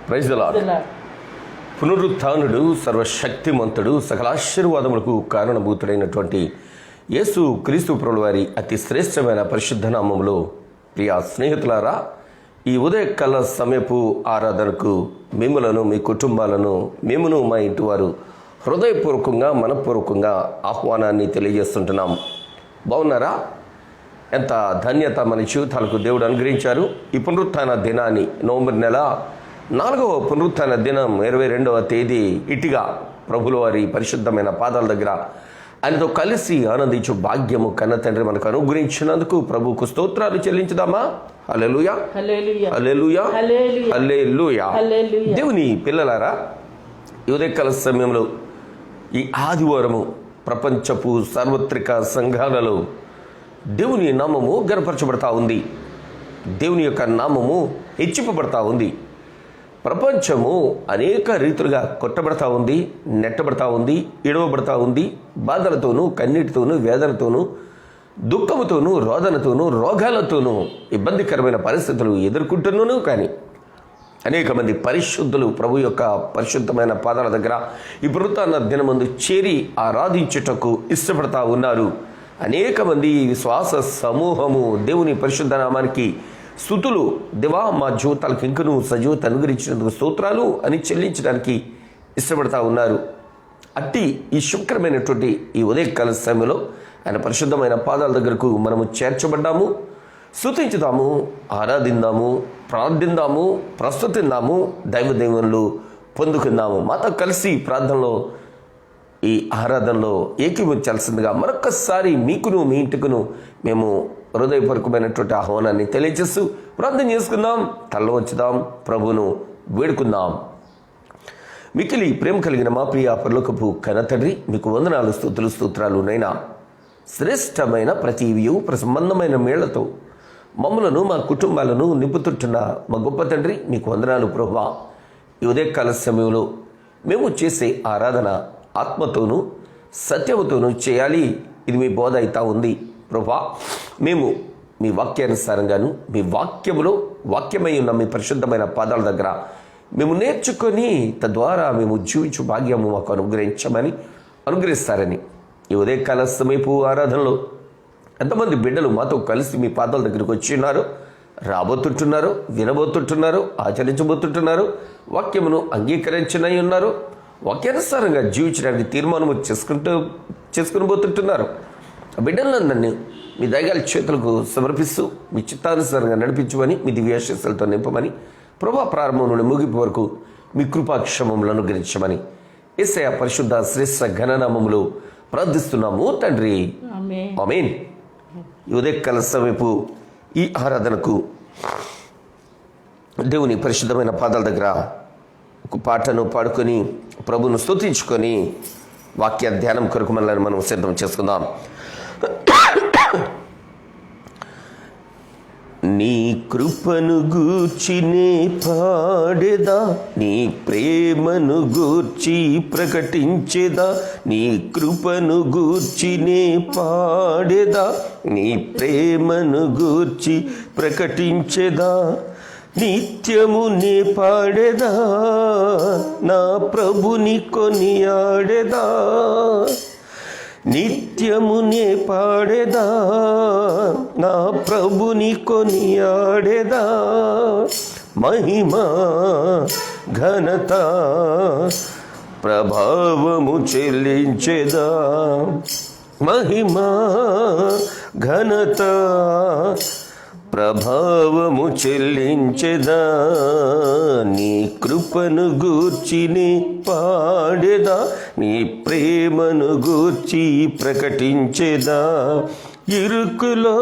Praise the lord. పునరుత్థానుడు, సర్వశక్తిమంతుడు, సకలాశీర్వాదములకు కారణభూతుడైనటువంటి యేసు క్రీస్తు ప్రభుల వారి అతి శ్రేష్టమైన పరిశుద్ధ నామములో ప్రియ స్నేహితులారా, ఈ ఉదయకాల సమయపు ఆరాధనకు మిమ్మలను, మీ కుటుంబాలను, మేమును మా ఇంటి వారు హృదయపూర్వకంగా, మనపూర్వకంగా ఆహ్వానాన్ని తెలియజేస్తుంటున్నాం. బాగున్నారా? ఎంత ధన్యత మన జీవితాలకు దేవుడు అనుగ్రహించారు. ఈ పునరుత్థాన దినాన్ని, నవంబర్ నెల 4వ పునరుత్థాన దినం 22వ తేదీ ఇటుగా ప్రభుల వారి పరిశుద్ధమైన పాదాల దగ్గర ఆయనతో కలిసి ఆనందించు భాగ్యము కన్న తండ్రి మనకు అనుగ్రహించినందుకు ప్రభువుకు స్తోత్రాలు చెల్లించుదామా? హల్లెలూయా, హల్లెలూయా, హల్లెలూయా. దేవుని పిల్లలారా, ఈ ఉదయకాల సమయంలో ఈ ఆదివారము ప్రపంచపు సార్వత్రిక సంఘాలలో దేవుని నామము గణపరచబడతా ఉంది. దేవుని యొక్క నామము హెచ్చింపబడతా ఉంది. ప్రపంచము అనేక రీతులుగా కొట్టబడతా ఉంది, నెట్టబడతా ఉంది, ఇడవబడతా ఉంది. బాధలతోనూ, కన్నీటితోనూ, వేదనతోనూ, దుఃఖముతోనూ, రోదనతోనూ, రోగాలతోనూ ఇబ్బందికరమైన పరిస్థితులు ఎదుర్కొంటున్నాను. కానీ అనేక మంది పరిశుద్ధులు ప్రభు యొక్క పరిశుద్ధమైన పాదాల దగ్గర ఈ పునరుత్థాన దినమందు చేరి ఆరాధించుటకు ఇష్టపడతా ఉన్నారు. అనేక మంది విశ్వాస సమూహము దేవుని పరిశుద్ధ నామానికి స్తుతులు, దేవా మా జీవితాలకు ఇంకను సజీవత అనుగ్రహించినందుకు స్తోత్రాలు అని చెల్లించడానికి ఇష్టపడతా ఉన్నారు. అట్టి ఈ శుభ్రమైనటువంటి ఈ ఉదయకాల సమయంలో ఆయన పరిశుద్ధమైన పాదాల దగ్గరకు మనము చేర్చబడ్డాము. స్తుతించుదాము, ఆరాధిందాము, ప్రార్థిందాము, ప్రస్తుతిందాము, దైవదేవుళ్ళు పొందుకుందాము. మాతో కలిసి ప్రార్థనలో, ఈ ఆరాధనలో ఏకీభవించాల్సిందిగా మరొక్కసారి మీకును, మీ ఇంటికును మేము హృదయపూర్వకమైనటువంటి ఆహ్వానాన్ని తెలియజేస్తూ ప్రార్థన చేసుకుందాం. తల వంచుదాం, ప్రభువును వేడుకుందాం. మికిలి ప్రేమ కలిగిన మా ప్రియ పరలోకపు కనతండ్రి, మీకు వందనాలు, స్తుతులు, స్తోత్రాలు నైనా. శ్రేష్టమైన ప్రతి సంబంధమైన మేళ్లతో మమ్మలను, మా కుటుంబాలను నింపుతుంటున్న మా గొప్ప తండ్రి, మీకు వందనాలు ప్రభువా. ఈ ఉదయకాల సమయంలో మేము చేసే ఆరాధన ఆత్మతోనూ సత్యముతోనూ చేయాలి. ఇది మీ బోధ అవుతా ఉంది ప్రభువా. మేము మీ వాక్యానుసారంగాను, మీ వాక్యములో వాక్యమై ఉన్న మీ పరిశుద్ధమైన పాదాల దగ్గర మేము నేర్చుకొని తద్వారా మేము జీవించు భాగ్యము మాకు అనుగ్రహిస్తారని ఈ ఉదయకాల సమయపు ఆరాధనలో ఎంతమంది బిడ్డలు మాతో కలిసి మీ పాదాల దగ్గరికి వచ్చి ఉన్నారు, రాబోతుంటున్నారు, వినబోతుంటున్నారు, ఆచరించబోతుంటున్నారు, వాక్యమును అంగీకరించనై ఉన్నారు, వాక్యానుసారంగా జీవించడానికి తీర్మానము చేసుకుని పోతుంటున్నారు. ఆ బిడ్డలందరినీ మీ దయగల చేతులకు సమర్పిస్తూ మీ చిత్తానుసారంగా నడిపించమని, మీ దివ్యాశీస్సులతో నింపమని, ప్రభా ప్రారంభం నుండి ముగింపు వరకు మీ కృపాక్షమములను అనుగ్రహించమని యేసయ్య పరిశుద్ధ శ్రేష్ఠ ఘననామములో ప్రార్థిస్తున్నాము తండ్రి, ఆమేన్. ఈ ఉదయకాల సమయపు ఈ ఆరాధనకు దేవుని పరిశుద్ధమైన పాదాల దగ్గర ఒక పాటను పాడుకొని ప్రభును స్తుతించుకొని వాక్య ధ్యానం కొరకు మనల్ని మనం సిద్ధం చేసుకుందాం. నీ కృపను గూర్చినే పాడేదా, నీ ప్రేమను గూర్చి ప్రకటించేదా, నీ కృపను గూర్చినే పాడేదా, నీ ప్రేమను గూర్చి ప్రకటించేదా, నిత్యము నే పాడేదా, నా ప్రభుని కొనియాడేదా, నిత్యము నే పాడేదా, నా ప్రభుని కొనియాడేదా, మహిమా ఘనత ప్రభావము చెల్లించేదా, మహిమా ఘనత ప్రభావము చెల్లించెదా, నీ కృపను గూర్చిని పాడేదా, నీ ప్రేమను గూర్చి ప్రకటించెదా, ఇరుకులో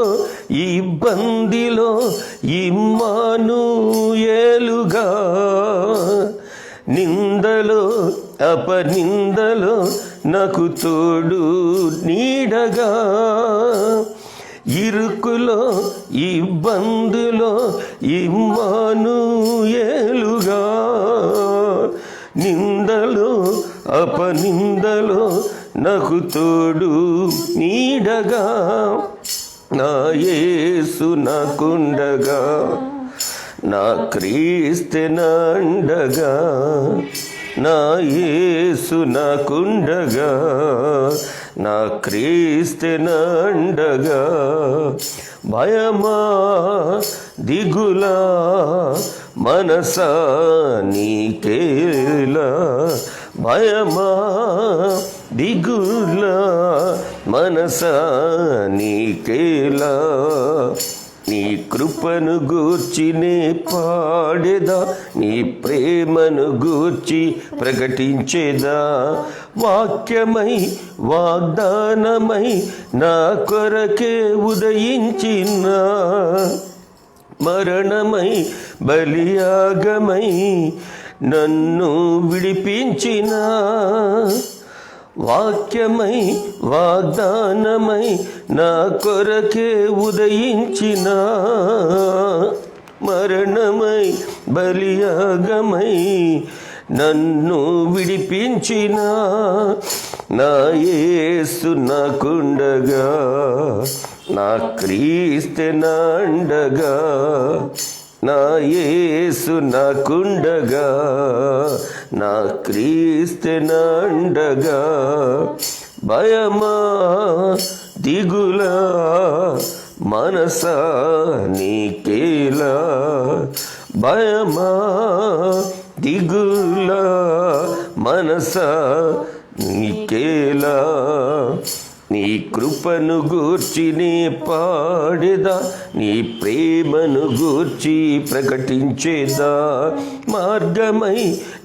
ఇబ్బందిలో ఇమ్మానుయేలుగా, నిందలో అపనిందలో నాకు తోడు నీడగా, ఇరుకులో ఇబ్బందులో ఇమ్మానుయేలుగా, నిందలో అపనిందలో నాకు తోడు నీడగా, నా యేసు నాకుండగా, నా క్రీస్తునండగా, నా యేసు నాకుండగా, నా క్రీస్తునండగా. భయమా దిగులా మనసా నీకేలా, భయమా దిగులా మనసా నీకేలా. నీ కృపను గూర్చి నే పాడేదా, నీ ప్రేమను గూర్చి ప్రకటించేదా. వాక్యమై వాగ్దానమై నా కొరకే ఉదయించిన, మరణమై బలియాగమై నన్ను విడిపించిన. వాక్యమై వాగ్దానమై నా కొరకే ఉదయించిన, మరణమై బలియాగమై నన్ను విడిపించిన. నా యేసు నాకుండగా, నా క్రీస్తునండగా, నా యేసు నాకుండగా, నా క్రీస్తునండగా. భయమా దిగులా మనసా నీకేలా, భయమా దిగులా మనసా నీకేలా. నీ కృపను గూర్చి నీ పాడేదా, నీ ప్రేమను గూర్చి ప్రకటించేదా. మార్గమై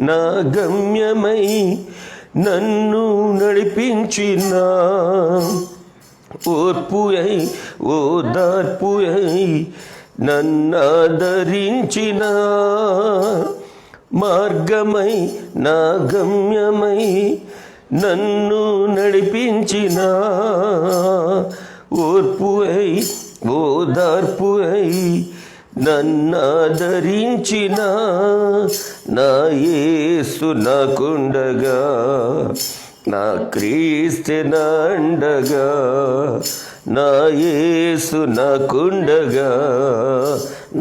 నా గమ్యమై నన్ను నడిపించిన, ఓర్పు అయి ఓదార్పు అయి నన్నాదరించిన. మార్గమై నా గమ్యమై నన్ను నడిపించిన, ఓర్పు అయి ఓదార్పు అయి నన్నాదరించిన. నా యేసు నాకుండగా, నా క్రీస్తునండగా, నా యేసు నాకుండగా,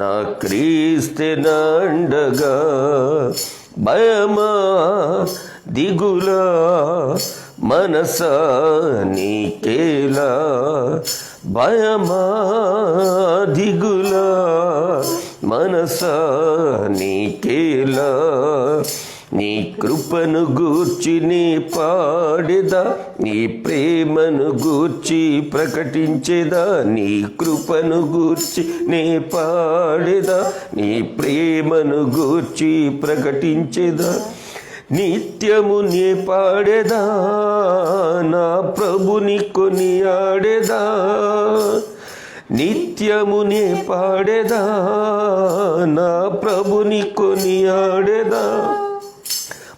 నా క్రీస్తునండగా. భయమా దిగులా మనసా నీకేలా, భయమా దిగులా మనసా నీకేలా. నీ కృపను గూర్చి నీ పాడేదా, నీ ప్రేమను గూర్చి ప్రకటించేదా. నీ కృపను గూర్చి నీ పాడేదా, నీ ప్రేమను గూర్చి ప్రకటించేదా. నిత్యము నీ పాడేదా, నా ప్రభుని కొనియాడేదా. నిత్యము నీ పాడేదా, నా ప్రభుని కొనియాడేదా.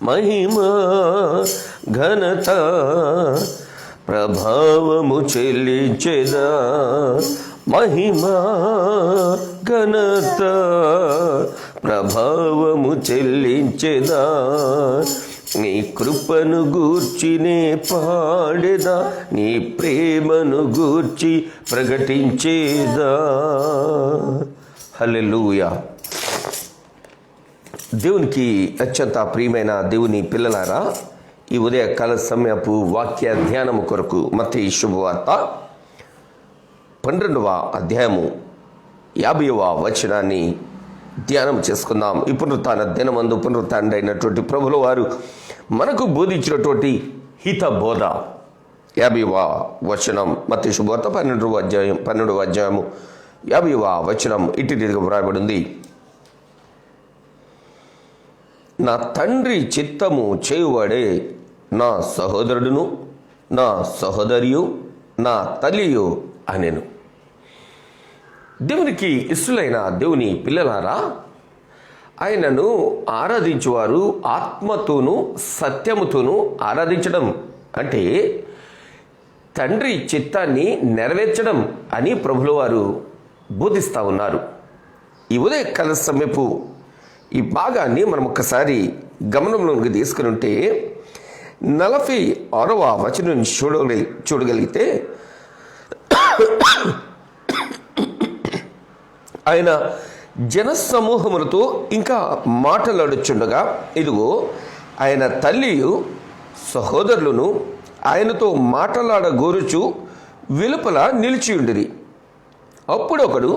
మహిమా ఘనత ప్రభావము చెల్లించేదా, మహిమా ఘనత ప్రభావము చెల్లించేదా. నీ కృపను గూర్చి నే పాడేదా, నీ ప్రేమను గూర్చి ప్రకటించేదా. హల్లెలూయా. దేవునికి అత్యంత ప్రియమైన దేవుని పిల్లలారా, ఈ ఉదయకాల సమయపు వాక్య ధ్యానము కొరకు మత్తయి శుభవార్త 12వ అధ్యాయము 50వ వచనాన్ని ధ్యానం చేసుకుందాం. ఈ పునరుత్థాన దినమందు పునరుత్థానుడు అయినటువంటి ప్రభుల వారు మనకు బోధించినటువంటి హిత బోధ 50వ వచనం. మత్తయి శుభవార్త 12వ అధ్యాయము 50వ వచనం ఇటు రీతిగా వ్రాయబడింది. నా తండ్రి చిత్తము చేయువాడే నా సహోదరుడును, నా సహోదరియు, నా తల్లియు అనెను. దేవునికి ఇష్టలైన దేవుని పిల్లలారా, ఆయనను ఆరాధించువారు ఆత్మతోనూ సత్యముతోనూ ఆరాధించడం అంటే తండ్రి చిత్తాన్ని నెరవేర్చడం అని ప్రభుల వారు బోధిస్తూ ఉన్నారు. ఈ ఉదయకాల సమయపు ఈ భాగాన్ని మనం ఒక్కసారి గమనంలోకి తీసుకుని ఉంటే 46వ వచనం చూడగలిగితే ఆయన జనసమూహములతో ఇంకా మాట్లాడుచుండగా ఇదిగో ఆయన తల్లియు సహోదరులను ఆయనతో మాట్లాడగోరుచు వెలుపల నిలిచియుండిరి. అప్పుడొకడు,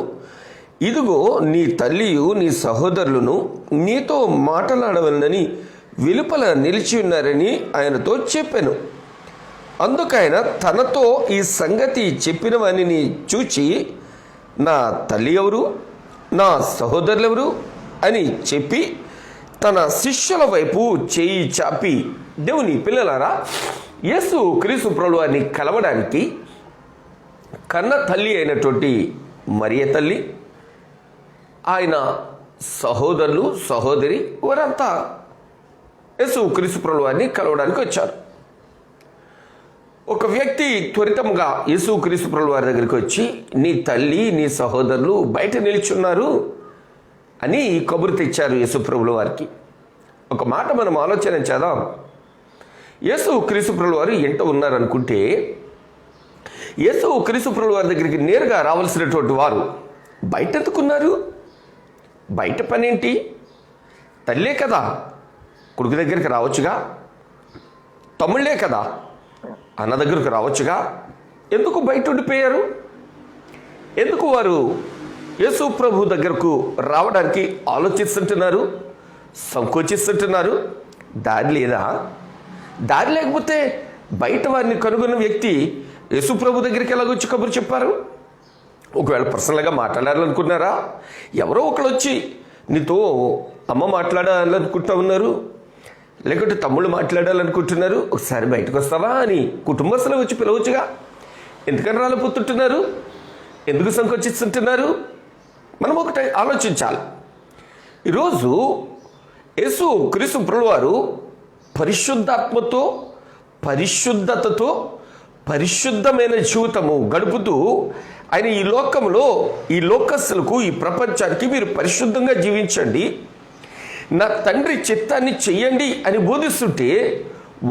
ఇదిగో నీ తల్లియు నీ సహోదరులను నీతో మాట్లాడవలనని వెలుపల నిలిచి ఉన్నారని ఆయనతో చెప్పాను. అందుకైన తనతో ఈ సంగతి చెప్పిన వానిని చూచి, నా తల్లి ఎవరు, నా సహోదరులు ఎవరు అని చెప్పి తన శిష్యుల వైపు చేయి చాపి, దేవుని పిల్లలారా, యేసు క్రీస్తు ప్రభువారిని కలవడానికి కన్న తల్లి అయినటువంటి మరియ తల్లి, ఆయన సహోదరులు సహోదరి వారంతా యేసు క్రీస్తు ప్రభువారిని కలవడానికి వచ్చారు. ఒక వ్యక్తి త్వరితంగా యేసు క్రీస్తు ప్రభువారి దగ్గరికి వచ్చి, నీ తల్లి నీ సహోదరులు బయట నిల్చున్నారు అని కబురు తెచ్చారు యేసు ప్రభుల వారికి. ఒక మాట మనం ఆలోచన చేద్దాం. యేసు క్రీస్తు ప్రభుల వారు ఎంట ఉన్నారనుకుంటే, యేసు క్రీస్తు ప్రభుల వారి దగ్గరికి నేరుగా రావాల్సినటువంటి వారు బయట ఎందుకున్నారు? బయట పనేంటి? తల్లే కదా, కొడుకు దగ్గరికి రావచ్చుగా. తమ్ముళ్ళే కదా, అన్న దగ్గరకు రావచ్చుగా. ఎందుకు బయట ఉండిపోయారు? ఎందుకు వారు యేసు ప్రభు దగ్గరకు రావడానికి ఆలోచిస్తుంటున్నారు, సంకోచిస్తుంటున్నారు? దారి లేదా? దారి లేకపోతే బయట వారిని కనుగొన్న వ్యక్తి యేసు ప్రభు దగ్గరికి ఎలాగొచ్చి కబురు చెప్పారు? ఒకవేళ పర్సనల్గా మాట్లాడాలనుకున్నారా? ఎవరో ఒకరు వచ్చి నీతో అమ్మ మాట్లాడాలనుకుంటా ఉన్నారు, లేకుంటే తమ్ముళ్ళు మాట్లాడాలనుకుంటున్నారు, ఒకసారి బయటకు వస్తావా అని కుటుంబస్తులు వచ్చి పిలవచ్చుగా. ఎందుకని రాలిపోతుంటున్నారు? ఎందుకు సంకోచిస్తుంటున్నారు? మనం ఒకటి ఆలోచించాలి. ఈరోజు యేసు క్రీస్తు ప్రభువారు పరిశుద్ధాత్మతో పరిశుద్ధతతో పరిశుద్ధమైన జీవితము గడుపుతూ ఆయన ఈ లోకంలో ఈ లోకస్తులకు ఈ ప్రపంచానికి మీరు పరిశుద్ధంగా జీవించండి, నా తండ్రి చిత్తాన్ని చెయ్యండి అని బోధిస్తుంటే,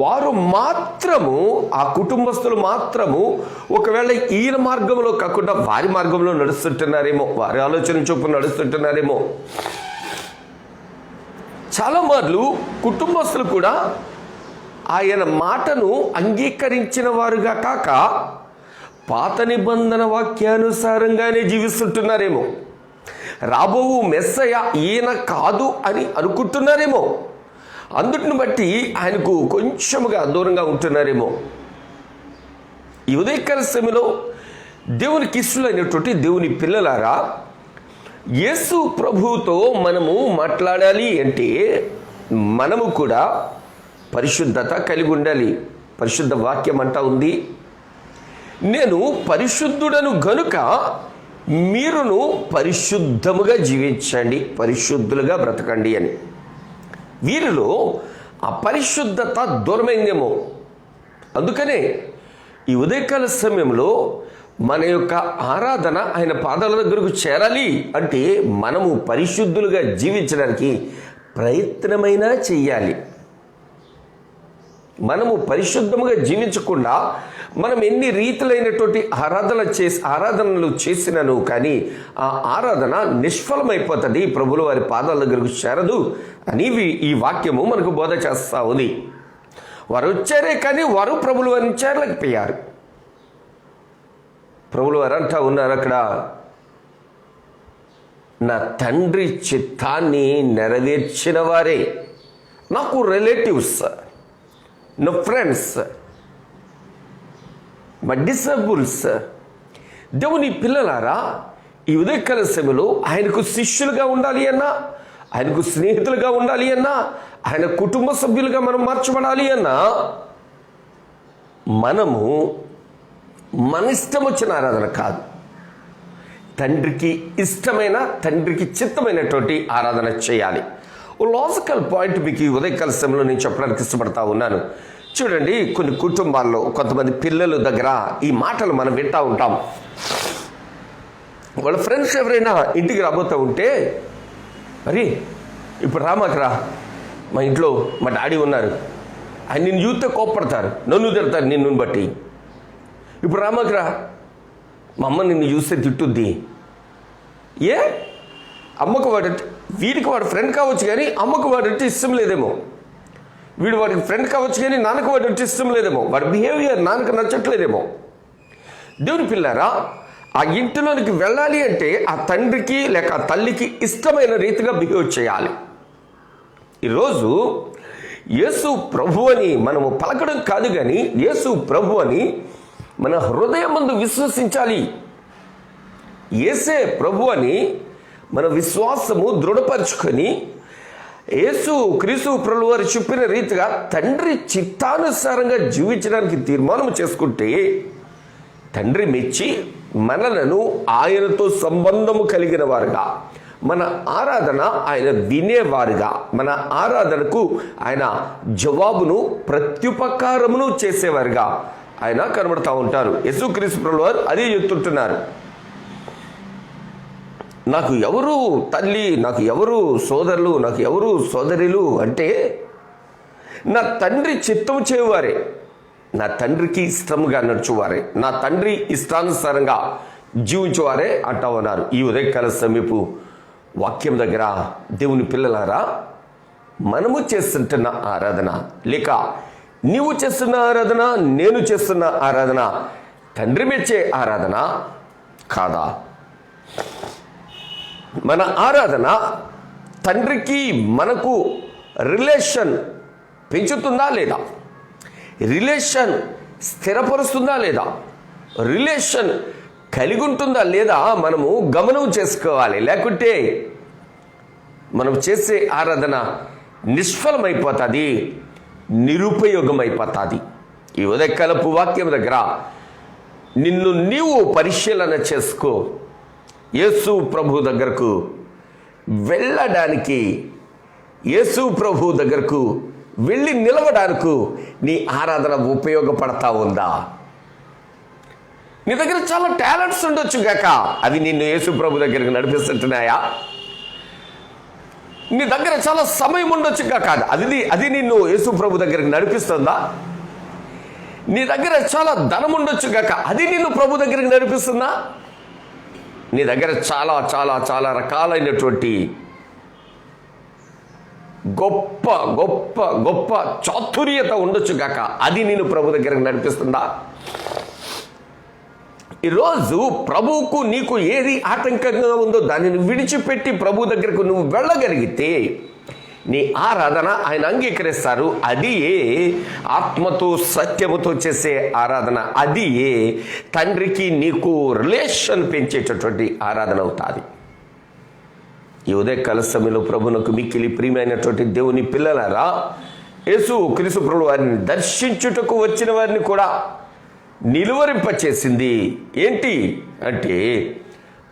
వారు మాత్రము ఆ కుటుంబస్తులు మాత్రము ఒకవేళ ఈయన మార్గంలో కాకుండా వారి మార్గంలో నడుస్తుంటున్నారేమో, వారి ఆలోచన చొప్పున నడుస్తుంటున్నారేమో. చాలా మార్లు కుటుంబస్తులు కూడా ఆయన మాటను అంగీకరించిన వారుగా కాక పాత నిబంధన వాక్యానుసారంగానే జీవిస్తుంటున్నారేమో, రాబో మెస్సయ్య ఈయన కాదు అని అనుకుంటున్నారేమో, అందుటిని బట్టి ఆయనకు కొంచెముగా దూరంగా ఉంటున్నారేమో. ఈ ఉదయకాల సమయంలో దేవునికి ఇష్టమైనటువంటి దేవుని పిల్లలారా, యేసు ప్రభువుతో మనము మాట్లాడాలి అంటే మనము కూడా పరిశుద్ధత కలిగి ఉండాలి. పరిశుద్ధ వాక్యం అంటా ఉంది, నేను పరిశుద్ధుడను గనుక మీరును పరిశుద్ధముగా జీవించండి, పరిశుద్ధులుగా బ్రతకండి అని. వీరిలో ఆ పరిశుద్ధత దూరమైందేమో. అందుకనే ఈ ఉదయకాల సమయంలో మన యొక్క ఆరాధన ఆయన పాదాల దగ్గరకు చేరాలి అంటే మనము పరిశుద్ధులుగా జీవించడానికి ప్రయత్నమైనా చెయ్యాలి. మనము పరిశుద్ధముగా జీవించకుండా మనం ఎన్ని రీతులైనటువంటి ఆరాధనలు చేసినను కానీ ఆ ఆరాధన నిష్ఫలమైపోతుంది, ప్రభుల వారి పాదాల దగ్గరకు చేరదు అని ఈ వాక్యము మనకు బోధ చేస్తూ ఉంది. వారు వచ్చారే కానీ వారు ప్రభుల వారిని చేరలేకపోయారు. ప్రభుల వారు అంటా ఉన్నారు అక్కడ, నా తండ్రి చిత్తాన్ని నెరవేర్చిన వారే నాకు రిలేటివ్స్, నా ఫ్రెండ్స్, మా డిసబుల్స్. దేవుని పిల్లలారా, ఈ ఉదయకాల సమయంలో ఆయనకు శిష్యులుగా ఉండాలి అన్నా, ఆయనకు స్నేహితులుగా ఉండాలి అన్నా, ఆయన కుటుంబ సభ్యులుగా మనం మార్చబడాలి అన్నా, మనము మన ఇష్టం వచ్చిన ఆరాధన కాదు, తండ్రికి ఇష్టమైన తండ్రికి చిత్తమైనటువంటి ఆరాధన చేయాలి. ఓ లాజికల్ పాయింట్ మీకు ఈ ఉదయకాల సమయంలో నేను చెప్పడానికి ఇష్టపడతా ఉన్నాను. చూడండి, కొన్ని కుటుంబాల్లో కొంతమంది పిల్లల దగ్గర ఈ మాటలు మనం వింటూ ఉంటాం. వాళ్ళ ఫ్రెండ్స్ ఎవరైనా ఇంటికి రాబోతూ ఉంటే, మరి ఇప్పుడు రామాకరా, మా ఇంట్లో మా డాడీ ఉన్నారు, ఆయన నిన్ను చూస్తే కోప్పడతారు, నన్ను తిడతారు నిన్ను బట్టి. ఇప్పుడు రామాకరా, మా అమ్మ నిన్ను చూస్తే తిట్టుద్ది. అమ్మకు వాడంటే, వీడికి వాడు ఫ్రెండ్ కావచ్చు కానీ అమ్మకు వాడంటే ఇష్టం లేదేమో. వీడు వాడికి ఫ్రెండ్ కావచ్చు కానీ నాన్నకు వాడంటే ఇష్టం లేదేమో. వాడి బిహేవియర్ నాన్నకు నచ్చట్లేదేమో. దేవుని పిల్లారా, ఆ ఇంటిలోనికి వెళ్ళాలి అంటే ఆ తండ్రికి లేక ఆ తల్లికి ఇష్టమైన రీతిగా బిహేవ్ చేయాలి. ఈరోజు యేసు ప్రభు అని మనము పలకడం కాదు కానీ యేసు ప్రభు అని మన హృదయం ముందు విశ్వసించాలి. యేసే ప్రభు అని మన విశ్వాసము దృఢపరుచుకొని యేసు క్రీస్తు ప్రభువు వారు చెప్పిన రీతిగా తండ్రి చిత్తానుసారంగా జీవించడానికి తీర్మానం చేసుకుంటే తండ్రి మెచ్చి మనలను ఆయనతో సంబంధము కలిగిన వారుగా, మన ఆరాధన ఆయన వినేవారుగా, మన ఆరాధనకు ఆయన జవాబును ప్రత్యుపకారమును చేసేవారుగా ఆయన కనబడతా ఉంటారు. యేసుక్రీస్తు ప్రభువు వారు అదే చెప్తుంటున్నారు. నాకు ఎవరు తల్లి, నాకు ఎవరు సోదరులు, నాకు ఎవరు సోదరులు అంటే నా తండ్రి చిత్తము చేయువారే, నా తండ్రికి ఇష్టముగా నడుచువారే, నా తండ్రి ఇష్టానుసారంగా జీవించేవారే అంటా ఉన్నారు. ఈ ఉదయకాల సమీపు వాక్యం దగ్గర దేవుని పిల్లలారా, మనము చేస్తుంటున్న ఆరాధన లేక నీవు చేస్తున్న ఆరాధన, నేను చేస్తున్న ఆరాధన తండ్రి మెచ్చే ఆరాధన కాదా? మన ఆరాధన తండ్రికి మనకు రిలేషన్ పెంచుతుందా లేదా? రిలేషన్ స్థిరపరుస్తుందా లేదా? రిలేషన్ కలిగి ఉంటుందా లేదా? మనము గమనం చేసుకోవాలి. లేకుంటే మనం చేసే ఆరాధన నిష్ఫలమైపోతుంది, నిరుపయోగమైపోతుంది. ఈ ఉదయకాలపు వాక్యం దగ్గర నిన్ను నీవు పరిశీలన చేసుకో. యేసు ప్రభు దగ్గరకు వెళ్ళడానికి, యేసు ప్రభు దగ్గరకు వెళ్ళి నిలవడానికి నీ ఆరాధన ఉపయోగపడతా ఉందా? నీ దగ్గర చాలా టాలెంట్స్ ఉండొచ్చు గాక, అవి నిన్ను యేసు ప్రభు దగ్గరకు నడిపిస్తుంటున్నాయా? నీ దగ్గర చాలా సమయం ఉండొచ్చు గాక, అది నిన్ను యేసు ప్రభు దగ్గరకు నడిపిస్తుందా? నీ దగ్గర చాలా ధనం ఉండొచ్చు గాక, అది నిన్ను ప్రభు దగ్గరికి నడిపిస్తుందా? నీ దగ్గర చాలా చాలా చాలా రకాలైనటువంటి గొప్ప గొప్ప గొప్ప చాతుర్యత ఉండొచ్చు గాక, అది నేను ప్రభు దగ్గరకు నడిపిస్తుందా? ఈరోజు ప్రభువుకు నీకు ఏది ఆటంకంగా ఉందో దానిని విడిచిపెట్టి ప్రభు దగ్గరకు నువ్వు వెళ్ళగలిగితే నీ ఆరాధన ఆయన అంగీకరిస్తారు. అది ఆత్మతో సత్యముతో చేసే ఆరాధన, అది తండ్రికి నీకు రిలేషన్ పెంచేటటువంటి ఆరాధన అవుతుంది. ఈ ఉదయకాల సమయంలో ప్రభువునకు మిక్కిలి ప్రియమైనటువంటి దేవుని పిల్లలారా, యేసు క్రీస్తు ప్రభువు వారిని దర్శించుటకు వచ్చిన వారిని కూడా నిలువరింపచేసింది ఏంటి అంటే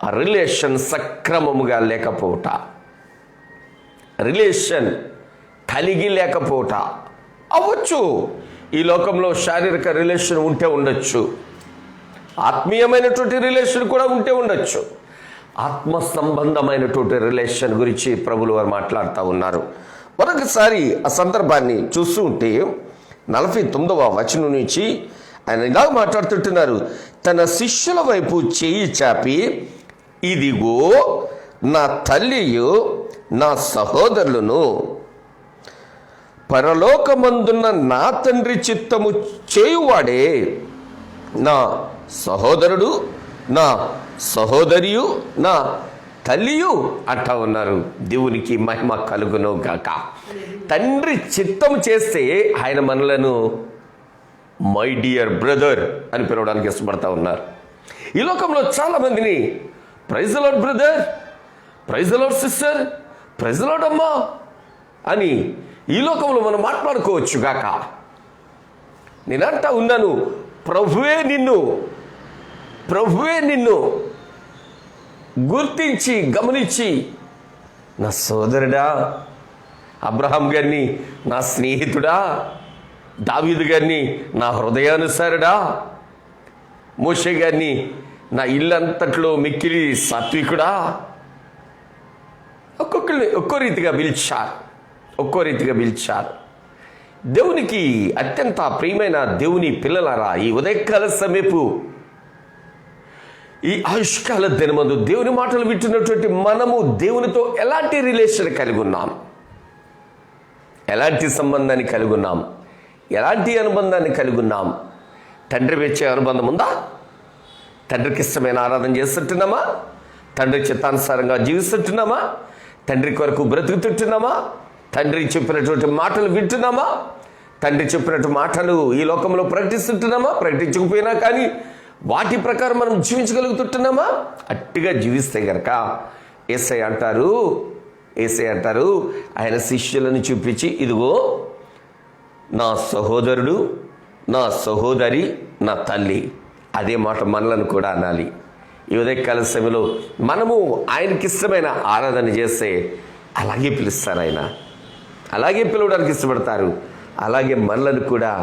ఆ రిలేషన్ సక్రమముగా లేకపోవట, రిలేషన్ కలిగి లేకపోవట. అవ్వచ్చు, ఈ లోకంలో శారీరక రిలేషన్ ఉంటే ఉండొచ్చు, ఆత్మీయమైనటువంటి రిలేషన్ కూడా ఉంటే ఉండొచ్చు. ఆత్మ సంబంధమైనటువంటి రిలేషన్ గురించి ప్రభువులు వారు మాట్లాడుతూ ఉన్నారు. మరొకసారి ఆ సందర్భాన్ని చూస్తూ ఉంటే 49వ వచనం నుంచి ఆయన ఇలా మాట్లాడుతుంటున్నారు. తన శిష్యుల వైపు చేయి చాపి, ఇదిగో నా తల్లియు నా సహోదరులను, పరలోకమందున్న నా తండ్రి చిత్తము చేయువాడే నా సహోదరుడు, నా సహోదరియు, నా తల్లియు అంటా ఉన్నారు. దేవునికి మహిమ కలుగును గాక. తండ్రి చిత్తము చేస్తే ఆయన మనలను మై డియర్ బ్రదర్ అని పిలవడానికి ఇష్టపడతా ఉన్నారు. ఈ లోకంలో చాలామందిని praise the lord brother, praise the lord sister, praise the lord అమ్మా అని ఈ లోకంలో మనం మాట్లాడుకోవచ్చు గాక. నేనంటా ఉన్నాను, ప్రభువే నిన్ను గుర్తించి గమనించి, నా సోదరుడా, అబ్రహాం గారిని నా స్నేహితుడా, దావీదు గారిని నా హృదయానుసారుడా, మోషే గారిని నా ఇల్లంతట్లో మిక్కిలి సాత్వికుడా, ఒక్కొక్కరిని ఒక్కో రీతిగా పిలిచారు. దేవునికి అత్యంత ప్రియమైన దేవుని పిల్లలారా, ఈ ఉదయకాల సమయపు ఈ ఆయుష్కాల దినమందు దేవుని మాటలు వింటున్నటువంటి మనము దేవునితో ఎలాంటి రిలేషన్ కలిగి ఉన్నాం, ఎలాంటి సంబంధాన్ని కలిగి ఉన్నాం, ఎలాంటి అనుబంధాన్ని కలిగి ఉన్నాం? తండ్రి మెచ్చే అనుబంధం ఉందా? తండ్రికి ఇష్టమైన ఆరాధన చేస్తుంటున్నామా? తండ్రి చిత్తానుసారంగా జీవిస్తుంటున్నామా? తండ్రి కొరకు బ్రతుకుతుంటున్నామా? తండ్రి చెప్పినటువంటి మాటలు వింటున్నామా? తండ్రి చెప్పినట్టు మాటలు ఈ లోకంలో ప్రకటిస్తుంటున్నామా? ప్రకటించకపోయినా కానీ వాటి ప్రకారం మనం జీవించగలుగుతుంటున్నామా? అట్టిగా జీవిస్తే గనక యేసయ్య అంటారు ఆయన శిష్యులను చూపించి, ఇదిగో నా సహోదరుడు, నా సహోదరి, నా తల్లి. అదే మాట మనలను కూడా అనాలి. ఈ ఉదయకాల సమయంలో మనము ఆయనకి ఇష్టమైన ఆరాధన చేస్తే అలాగే పిలుస్తారు, ఆయన అలాగే పిలవడానికి ఇష్టపడతారు. అలాగే మనలను కూడా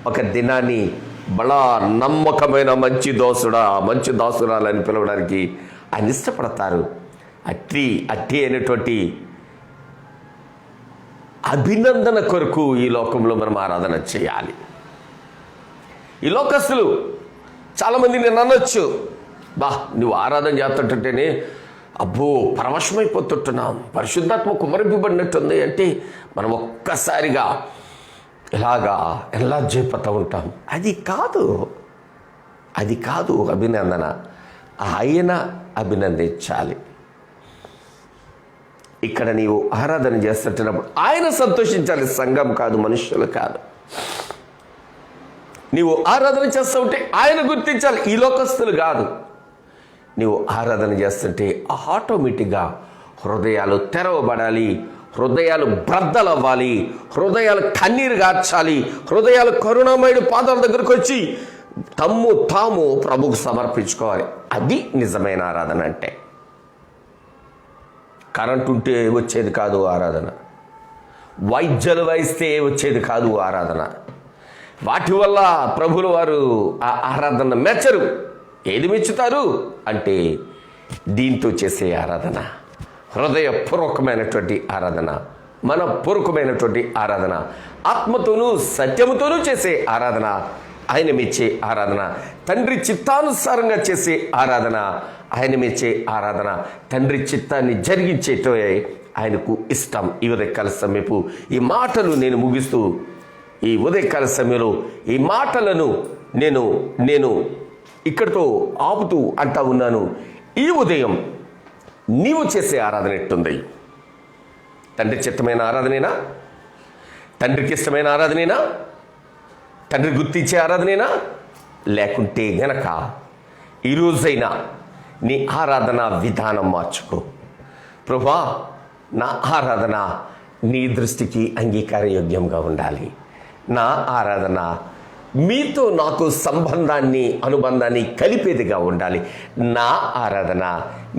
ఒక దినాన్ని బలా నమ్మకమైన మంచి దాసురాలని పిలవడానికి ఆయన ఇష్టపడతారు. అట్టి అయినటువంటి అభినందన కొరకు ఈ లోకంలో మనం ఆరాధన చేయాలి. ఈ లోకస్తులు చాలామంది నేను అనొచ్చు, నువ్వు ఆరాధన చేస్తుంటేనే అబ్బో పరవశమైపోతుంటున్నాం, పరిశుద్ధాత్మ కుమరింపబడినట్టుంది అంటే మనం ఒక్కసారిగా ఎలా చేపతా ఉంటాం. అది కాదు అభినందన. ఆయన అభినందించాలి. ఇక్కడ నీవు ఆరాధన చేస్తున్నప్పుడు ఆయన సంతోషించాలి, సంఘం కాదు, మనుషులు కాదు. నీవు ఆరాధన చేస్తూ ఉంటే ఆయన గుర్తించాలి, ఈ లోకస్తులు కాదు. నీవు ఆరాధన చేస్తుంటే ఆటోమేటిక్గా హృదయాలు తెరవబడాలి, హృదయాలు బ్రద్దలవ్వాలి, హృదయాలు కన్నీరు గార్చాలి, హృదయాలు కరుణామయుడు పాదాల దగ్గరకు వచ్చి తాము ప్రభుకు సమర్పించుకోవాలి. అది నిజమైన ఆరాధన. అంటే కరెంట్ ఉంటే వచ్చేది కాదు ఆరాధన, వైద్యాలు వాయిస్తే వచ్చేది కాదు ఆరాధన. వాటి వల్ల ప్రభుల వారు ఆ ఆరాధన మెచ్చరు. ఏది మెచ్చుతారు అంటే దీంతో చేసే ఆరాధన, హృదయపూర్వకమైనటువంటి ఆరాధన, మనపూర్వకమైనటువంటి ఆరాధన, ఆత్మతోనూ సత్యముతోనూ చేసే ఆరాధన, ఆయన మెచ్చే ఆరాధన, తండ్రి చిత్తానుసారంగా చేసే ఆరాధన, ఆయన మెచ్చే ఆరాధన, తండ్రి చిత్తాన్ని జరిగించేటో ఆయనకు ఇష్టం. ఈ ఉదయకాల సమయపు ఈ మాటలు నేను ముగిస్తూ, ఈ ఉదయకాల సమయంలో ఈ మాటలను నేను ఇక్కడితో ఆపుతూ అంటా ఉన్నాను. ఈ ఉదయం నీవు చేసే ఆరాధన ఎట్టుంది? తండ్రి చిత్తమైన ఆరాధనేనా? తండ్రికి ఇష్టమైన ఆరాధనేనా? తండ్రి గుర్తించే ఆరాధనేనా? లేకుంటే గనక ఈరోజైనా నీ ఆరాధన విధానం మార్చుకో. ప్రభువా, నా ఆరాధన నీ దృష్టికి అంగీకారయోగ్యంగా ఉండాలి. నా ఆరాధన మీతో నాకు అనుబంధాన్ని కలిపేదిగా ఉండాలి. నా ఆరాధన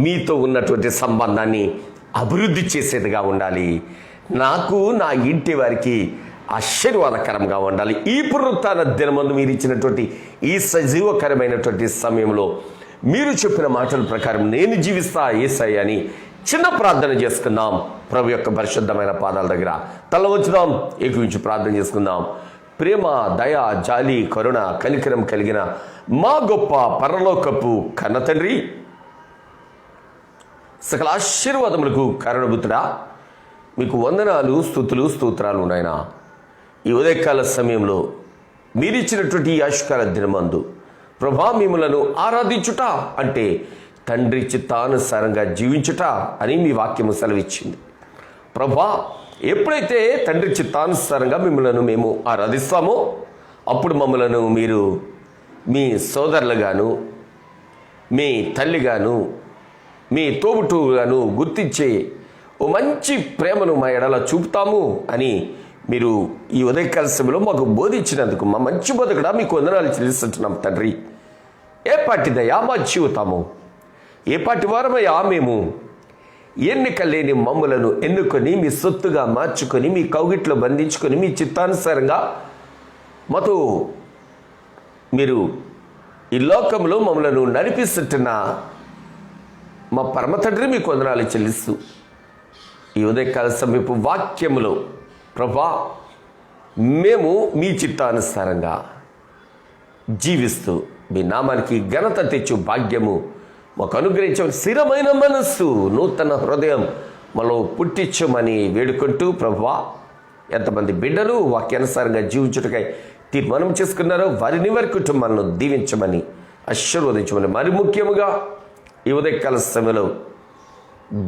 మీతో ఉన్నటువంటి సంబంధాన్ని అభివృద్ధి చేసేదిగా ఉండాలి. నాకు, నా ఇంటి వారికి ఆశీర్వాదకరంగా ఉండాలి. ఈ పునరుత్థాన దినమందు మీరు ఇచ్చినటువంటి ఈ సజీవకరమైనటువంటి సమయంలో మీరు చెప్పిన మాటల ప్రకారం నేను జీవిస్తా యేసయ్య అని చిన్న ప్రార్థన చేసుకుందాం. ప్రభు యొక్క పరిశుద్ధమైన పాదాల దగ్గర తల వంచుదాం, ఏకీవించి ప్రార్థన చేసుకుందాం. ప్రేమ, దయ, జాలి, కరుణ, కనికరం కలిగిన మా గొప్ప పరలోకపు కన్న తండ్రి, సకల ఆశీర్వాదములకు కారణభూతుడా, మీకు వందనాలు, స్తుతులు, స్తోత్రాలు నాయనా. ఈ ఉదయకాల సమయంలో మీరిచ్చినటువంటి ఈ ఆయుష్కాల దినమందు ప్రభా, మిమ్మలను ఆరాధించుట అంటే తండ్రి చిత్తానుసారంగా జీవించుట అని మీ వాక్యము సెలవిచ్చింది. ప్రభా, ఎప్పుడైతే తండ్రి చిత్తానుసారంగా మిమ్మలను మేము ఆరాధిస్తామో అప్పుడు మమ్మలను మీరు మీ సోదరులుగాను, మీ తల్లిగాను, మీ తోబుట్టుగాను గుర్తించే ఓ మంచి ప్రేమను మా ఎడల చూపుతాము అని మీరు ఈ ఉదయకాల సమయంలో మాకు బోధించినందుకు మా మంచి బతుకుడా మీకు వందనాలు చెల్లిస్తుంటున్నాం తండ్రి. ఏ పాటిదయా మా జీవితము, ఏ పాటి వారమయ్యా మేము ఎన్నిక లేని మమ్ములను ఎన్నుకొని మీ సొత్తుగా మార్చుకొని మీ కౌగిట్లో బంధించుకొని మీ చిత్తానుసారంగా మాతో మీరు ఈ లోకంలో మమ్మలను నడిపిస్తున్న మా పరమ తండ్రి మీకు వందనాలు చెల్లిస్తూ ఈ ఉదయకాల సమీప వాక్యములో ప్రభా, మేము మీ చిత్తానుసారంగా జీవిస్తూ మీ నామానికి ఘనత తెచ్చు భాగ్యము మాకు అనుగ్రహించమని స్థిరమైన మనస్సు, నూతన హృదయం మనలో పుట్టించమని వేడుకుంటూ, ప్రభువా ఎంతమంది బిడ్డలు వాక్యానుసారంగా జీవించుటకై తీర్మానం చేసుకున్నారో వారిని వారి కుటుంబాలను దీవించమని ఆశీర్వదించమని, మరి ముఖ్యముగా ఈ ఉదయకాల సమయంలో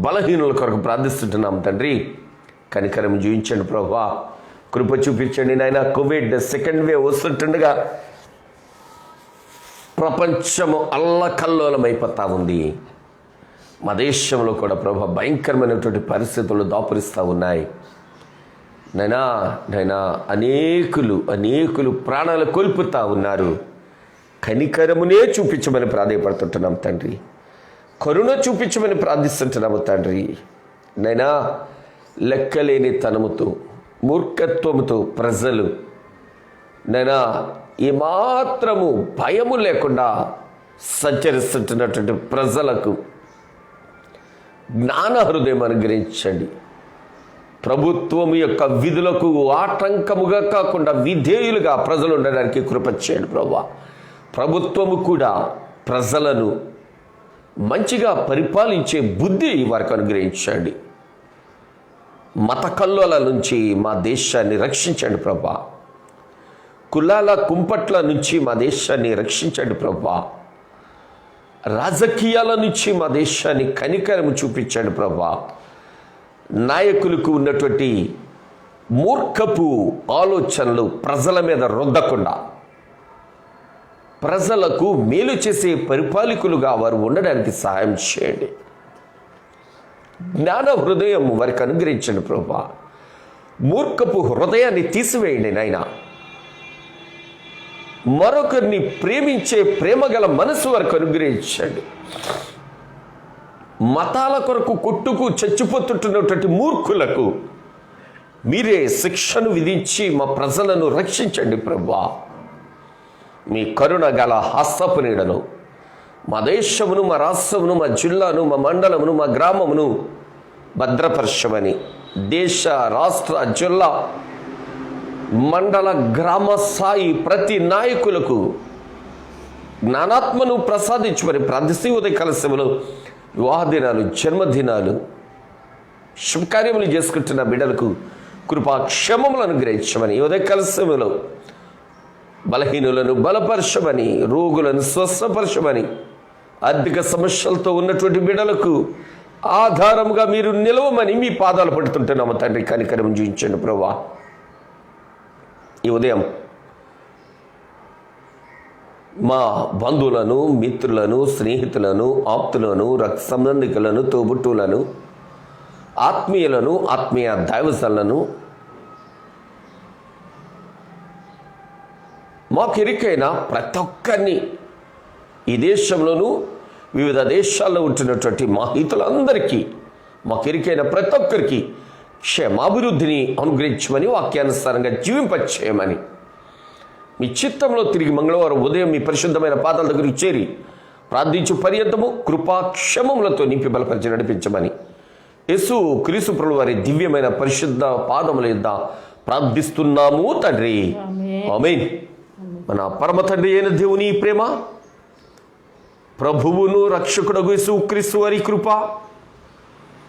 బలహీనుల కొరకు ప్రార్థిస్తుంటున్నాం తండ్రి. కనికరం జీవించండి ప్రభువా, కృప చూపించండి నాయన. కోవిడ్ సెకండ్ వేవ్ వస్తుంటుండగా ప్రపంచము అల్లకల్లోలమైపోతా ఉంది. మా దేశంలో కూడా ప్రభు భయంకరమైనటువంటి పరిస్థితులు దాపురిస్తూ ఉన్నాయి నైనా. అనేకులు ప్రాణాలు కోల్పోతూ ఉన్నారు. కనికరమునే చూపించమని ప్రాధాయపడుతుంటున్నాం తండ్రి. కరుణ చూపించమని ప్రార్థిస్తుంటున్నాము తండ్రి. నైనా లెక్కలేని తనముతో, మూర్ఖత్వముతో ప్రజలు నైనా ఏమాత్రము భయము లేకుండా సంచరిస్తుంటున్నటువంటి ప్రజలకు జ్ఞాన హృదయం అనుగ్రహించండి. ప్రభుత్వం యొక్క విధులకు ఆటంకముగా కాకుండా విధేయులుగా ప్రజలు ఉండడానికి కృప చేయండి ప్రభువా. ప్రభుత్వము కూడా ప్రజలను మంచిగా పరిపాలించే బుద్ధి వారికి అనుగ్రహించండి. మత కల్లోల నుంచి మా దేశాన్ని రక్షించండి ప్రభువా. కులాల కుంపట్ల నుంచి మా దేశాన్ని రక్షించండి ప్రభువా. రాజకీయాల నుంచి మా దేశాన్ని కనికరము చూపించండి ప్రభువా. నాయకులకు ఉన్నటువంటి మూర్ఖపు ఆలోచనలు ప్రజల మీద రుద్దకుండా ప్రజలకు మేలు చేసే పరిపాలకులుగా వారు ఉండడానికి సహాయం చేయండి. జ్ఞాన హృదయం వారికి అనుగ్రహించండి ప్రభువా. మూర్ఖపు హృదయాన్ని తీసివేయండి నాయన. మరొకరిని ప్రేమించే ప్రేమగల మనసు వారికి అనుగ్రహించండి. మతాల కొరకు కొట్టుకు చచ్చిపోతుంటున్నటువంటి మూర్ఖులకు మీరే శిక్షను విధించి మా ప్రజలను రక్షించండి ప్రభువా. మీ కరుణ గల హస్తపు నీడను మా దేశమును, మా రాష్ట్రమును, మా జిల్లాను, మా మండలమును, మా గ్రామమును భద్రపరచమని, దేశ, రాష్ట్ర, జిల్లా, మండల, గ్రామ స్థాయి ప్రతి నాయకులకు జ్ఞానాత్మను ప్రసాదించమని ప్రార్థిస్తూ ఉదయకాల సమయంలో వివాహ దినాలు, జన్మదినాలు, శుభకార్యములు చేసుకుంటున్న బిడ్డలకు కృపాక్షేమములను అనుగ్రహించమని, ఉదయకాల సమయంలో బలహీనులను బలపరచమని, రోగులను స్వస్థపరచమని, ఆర్థిక సమస్యలతో ఉన్నటువంటి బిడ్డలకు ఆధారముగా మీరు నిలవమని మీ పాదాలు పడుతుంటున్నాము తండ్రి. కనికరం చూపించండి ప్రభువా. ఈ ఉదయం మా బంధువులను, మిత్రులను, స్నేహితులను, ఆప్తులను, రక్త సంబంధికులను, తోబుట్టులను, ఆత్మీయులను, ఆత్మీయ దైవజనులను, మాకు ఎరికైన ప్రతి ఒక్కరిని, ఈ దేశంలోనూ వివిధ దేశాల్లో ఉంటున్నటువంటి మా హితులందరికీ, మాకు ఎరికైన ప్రతి ఒక్కరికి క్షేమాభివృద్ధిని అనుగ్రహించమని, వాక్యానుసారంగా జీవింపచేయమని, మీ చిత్తంలో తిరిగి మంగళవారం ఉదయం మీ పరిశుద్ధమైన పాదాల దగ్గరికి చేరి ప్రార్థించు పర్యంతము కృపాక్షేమములతో నింపి బలపరిచి నడిపించమని యేసు క్రీస్తు ప్రభువు వారి దివ్యమైన పరిశుద్ధ పాదముల యొద్ద ప్రార్థిస్తున్నాము తండ్రి. ఆమేన్. మన పరమ తండ్రి అయిన దేవుని ప్రేమ, ప్రభువును రక్షకుడగు యేసు క్రీస్తు వారి కృప,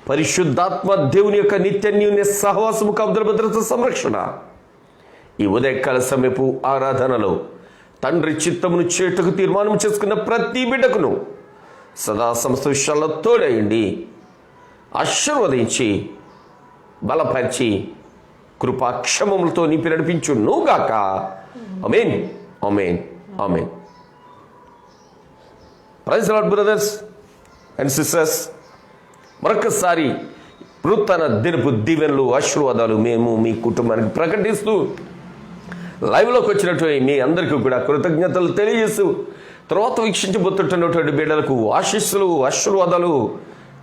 పరిశుద్ధాత్మ దేవుని యొక్క నిత్యన్యూన్య సహవాసము, కాపుదల, భద్రత, సంరక్షణ ఈ ఉదయకాల సమయపు ఆరాధనలో తండ్రి చిత్తమును చేటుకు తీర్మానం చేసుకున్న ప్రతి బిడ్డకును సదా సమస్త విషయాల్లో తోడయండి, ఆశీర్వదించి బలపరిచి కృపాక్షమములతో నింపి నడిపించునుగాక. Amen, amen, amen. Praise the Lord brothers and sisters. మరొకసారి నూతన దినపు దీవెనలు, ఆశీర్వాదాలు మేము మీ కుటుంబానికి ప్రకటిస్తూ లైవ్లోకి వచ్చినటువంటి మీ అందరికీ కూడా కృతజ్ఞతలు తెలియజేస్తూ, తర్వాత వీక్షించబోతున్నటువంటి బిడ్డలకు ఆశీస్సులు, ఆశీర్వాదాలు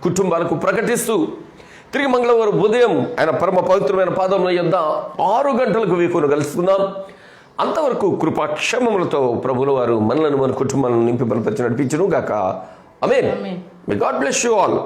కుటుంబాలకు ప్రకటిస్తూ తిరిగి మంగళవారం ఉదయం ఆయన పరమ పవిత్రమైన పాదముల యొద్ద 6 గంటలకు వీకును కలుసుకుందాం. అంతవరకు కృపాక్షేమములతో ప్రభుల వారు మనలను, మన కుటుంబాలను నింపి బలపరిచి నడిపించును గాక. Amen. May God bless you all.